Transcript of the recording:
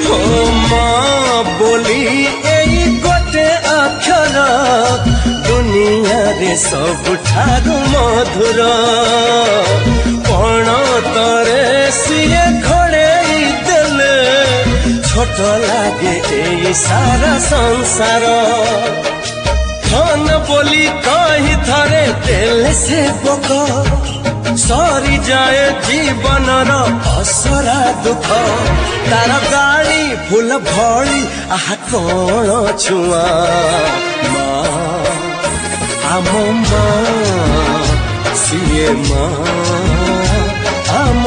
हो माँ बोली एई गोटे अक्षर दुनिया रे सबुठारु मधुर पण तरे सिए घोड़े देले छोट लागे एई सारा संसार धन बोली कही थरे देले से बक सरी जाए जीवन असरा दुख तार गाड़ी फूल भड़ी आह कौन छुआ माँ आम माँ सीए माँ आम